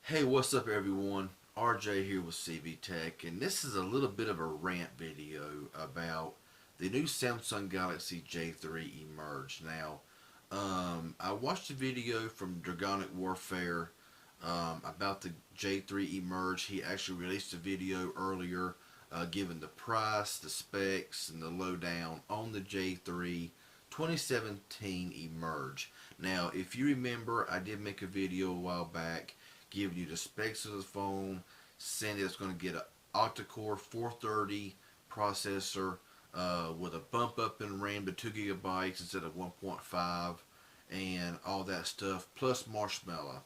Hey, what's up everyone? RJ here with CV Tech, and this is a little bit of a rant video about the new Samsung Galaxy J3 Emerge. Now, I watched a video from Dragonic Warfare about the J3 Emerge. He actually released a video earlier giving the price, the specs, and the lowdown on the J3 2017 Emerge. Now, if you remember, I did make a video a while back giving you the specs of the phone, saying it's going to get an octa-core 430 processor with a bump up in RAM to 2 gigabytes instead of 1.5, and all that stuff, plus Marshmallow.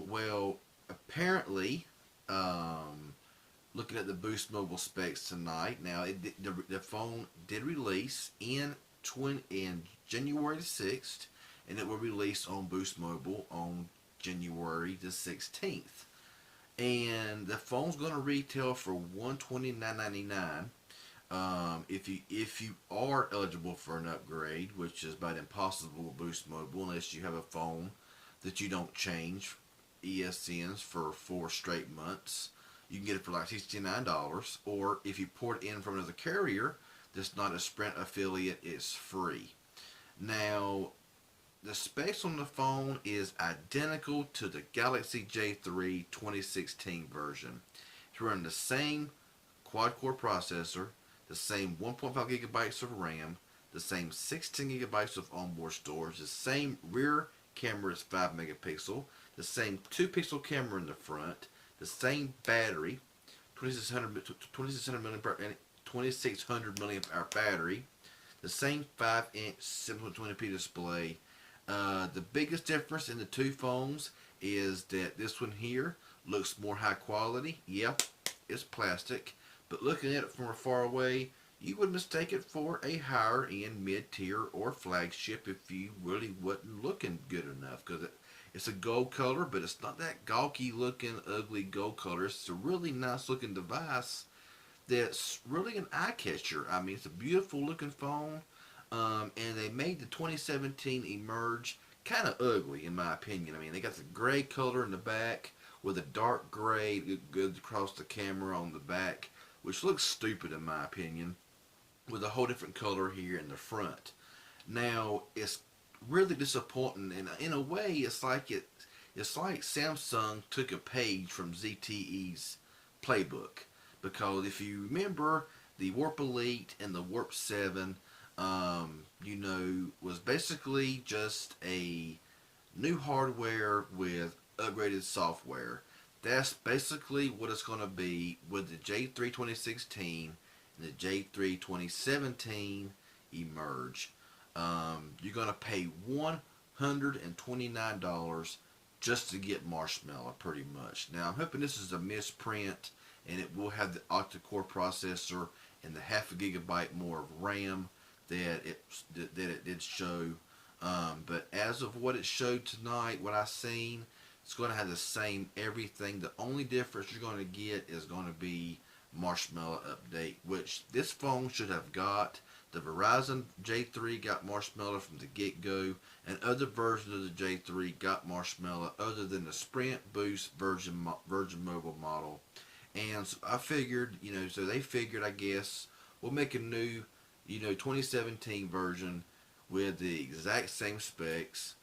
Well, apparently, looking at the Boost Mobile specs tonight, now the phone did release in January the 6th, and it will release on Boost Mobile on January the 16th. And the phone's going to retail for $129.99. If you are eligible for an upgrade, which is about impossible with Boost Mobile unless you have a phone that you don't change ESNs for 4 straight months, you can get it for like $69. Or if you port it in from another carrier that's not a Sprint affiliate, it's free. Now, the specs on the phone is identical to the Galaxy J3 2016 version. It's running the same quad-core processor, the same 1.5 gigabytes of RAM, the same 16 gigabytes of onboard storage, the same rear camera is 5 megapixel, the same 2 pixel camera in the front, the same battery, 2600 milliamp hour battery, the same 5-inch 720p display. The biggest difference in the two phones is that this one here looks more high quality. Yep, it's plastic, but looking at it from far away, you would mistake it for a higher end mid-tier or flagship if you really wasn't looking good enough, because it's a gold color, but it's not that gawky looking ugly gold color. It's a really nice looking device that's really an eye catcher. I mean, it's a beautiful looking phone. And they made the 2017 Emerge kind of ugly, in my opinion. I mean, they got the gray color in the back with a dark gray that goes across the camera on the back, which looks stupid, in my opinion, with a whole different color here in the front. Now, it's really disappointing, and in a way, it's like Samsung took a page from ZTE's playbook, because if you remember, the Warp Elite and the Warp 7 was basically just a new hardware with upgraded software. That's basically what it's going to be with the J3 2016 and the J3 2017 Emerge. You're going to pay $129 just to get Marshmallow, pretty much. Now, I'm hoping this is a misprint and it will have the octa-core processor and the half a gigabyte more of RAM that it did show. But as of what it showed tonight, what I've seen, it's going to have the same everything. The only difference you're going to get is going to be Marshmallow update, which this phone should have got. The Verizon J3 got Marshmallow from the get-go, and other versions of the J3 got Marshmallow other than the Sprint Boost Virgin Mobile model. And so I figured, so they figured, I guess, we'll make a new 2017 version with the exact same specs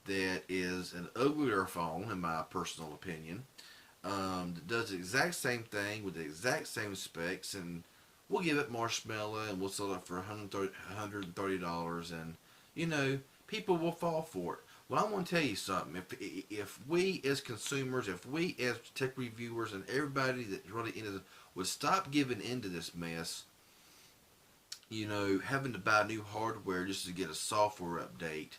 that is an uglier phone, in my personal opinion, that does the exact same thing with the exact same specs, and we'll give it Marshmallow and we'll sell it for $130, and people will fall for it. Well, I'm going to tell you something. If we as consumers, if we as tech reviewers, and everybody that's really into this would stop giving into this mess, having to buy new hardware just to get a software update,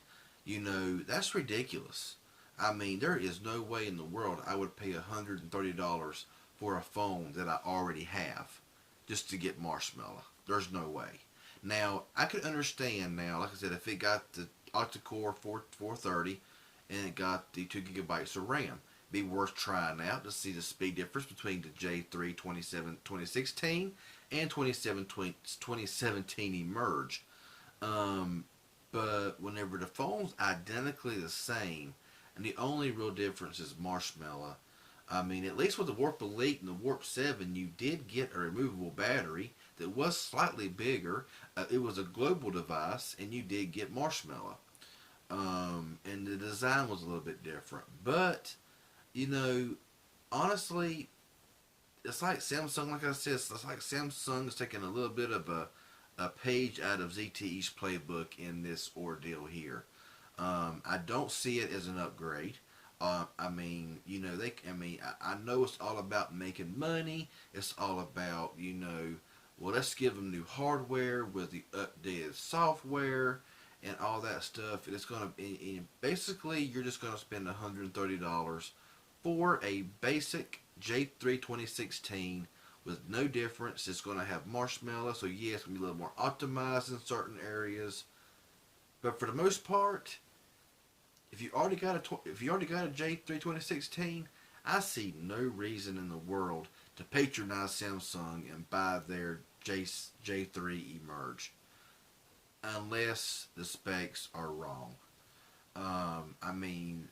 that's ridiculous. I mean, there is no way in the world I would pay $130 for a phone that I already have just to get Marshmallow. There's no way. Now, I could understand now, like I said, if it got the octa-core 430 and it got the 2 gigabytes of RAM, be worth trying out to see the speed difference between the J3 2016 and 2017 Emerge. But whenever the phone's identically the same, and the only real difference is Marshmallow. I mean, at least with the Warp Elite and the Warp 7, you did get a removable battery that was slightly bigger. It was a global device, and you did get Marshmallow. And the design was a little bit different. But, you know, honestly, it's like Samsung, like I said, it's like Samsung is taking a little bit of a page out of ZTE's playbook in this ordeal here. I don't see it as an upgrade. I mean, you know, I know it's all about making money. It's all about, you know, well, let's give them new hardware with the updated software and all that stuff. It's gonna basically you're just gonna spend $130 for a basic J3 2016 with no difference. It's gonna have Marshmallow, so yeah, it's gonna be a little more optimized in certain areas, but for the most part, if you already got a J3 2016, I see no reason in the world to patronize Samsung and buy their J3 Emerge unless the specs are wrong. I mean,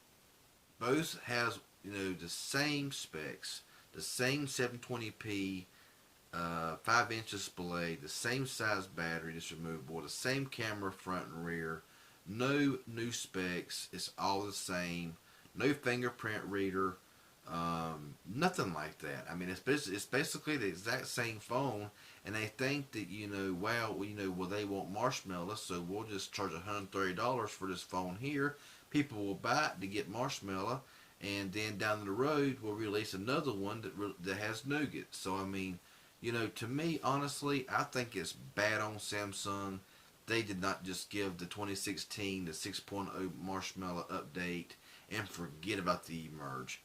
both has, you know, the same specs, the same 720p 5-inch display, the same size battery that's removable, the same camera front and rear, no new specs. It's all the same. No fingerprint reader. Nothing like that. I mean, it's basically the exact same phone, and they think that, you know, well, they want Marshmallow, so we'll just charge $130 for this phone here. People will buy it to get Marshmallow, and then down the road we'll release another one that has nougat. So I mean, you know, to me, honestly, I think it's bad on Samsung. They did not just give the 2016 the 6.0 Marshmallow update and forget about the Emerge,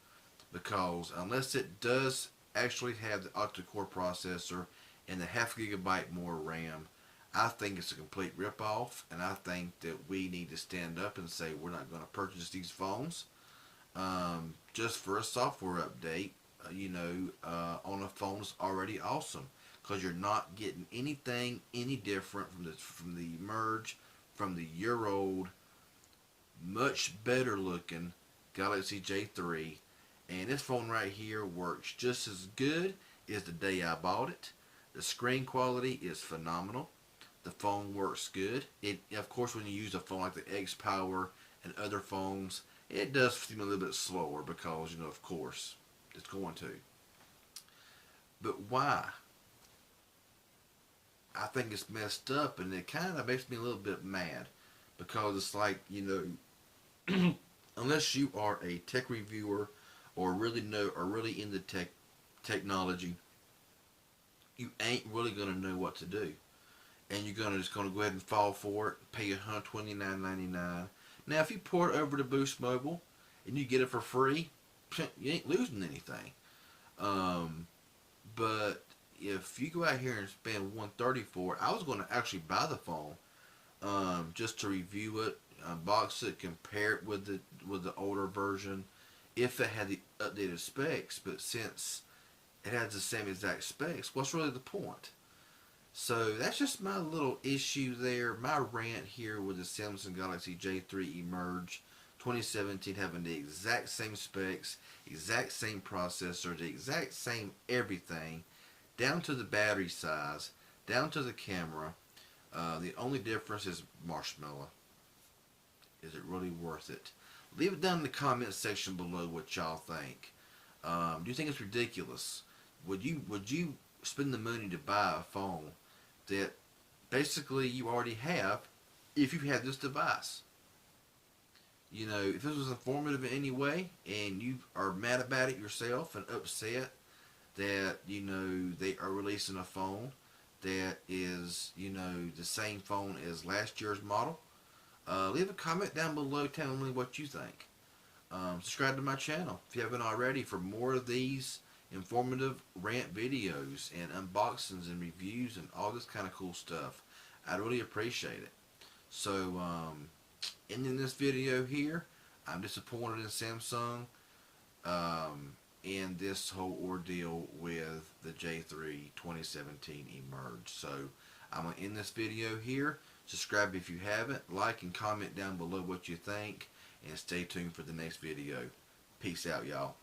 because unless it does actually have the octa-core processor and the half gigabyte more RAM, I think it's a complete ripoff, and I think that we need to stand up and say we're not going to purchase these phones just for a software update, on a phone that's already awesome. Because you're not getting anything any different from the Merge, from the year old, much better looking Galaxy J3, and this phone right here works just as good as the day I bought it. The screen quality is phenomenal. The phone works good. It, of course, when you use a phone like the X Power and other phones, it does seem a little bit slower because, of course, it's going to. But why? I think it's messed up, and it kind of makes me a little bit mad because it's like, unless you are a tech reviewer or really into technology, you ain't really gonna know what to do, and you're just gonna go ahead and fall for it, pay $129.99. Now, if you port it over to Boost Mobile and you get it for free, you ain't losing anything. But if you go out here and spend $130 for it, I was going to actually buy the phone just to review it, unbox it, compare it with the older version, if it had the updated specs. But since it has the same exact specs, what's really the point? So that's just my little issue there, my rant here with the Samsung Galaxy J3 Emerge 2017 having the exact same specs, exact same processor, the exact same everything, down to the battery size, down to the camera. The only difference is Marshmallow. Is it really worth it? Leave it down in the comment section below what y'all think. Do you think it's ridiculous? Would you spend the money to buy a phone that basically you already have if you had this device? If this was informative in any way and you are mad about it yourself and upset that, they are releasing a phone that is, the same phone as last year's model, leave a comment down below telling me what you think. Subscribe to my channel if you haven't already for more of these informative rant videos and unboxings and reviews and all this kind of cool stuff. I'd really appreciate it. So, ending this video here, I'm disappointed in Samsung and this whole ordeal with the J3 2017 Emerge. So, I'm going to end this video here. Subscribe if you haven't. Like and comment down below what you think. and stay tuned for the next video. Peace out, y'all.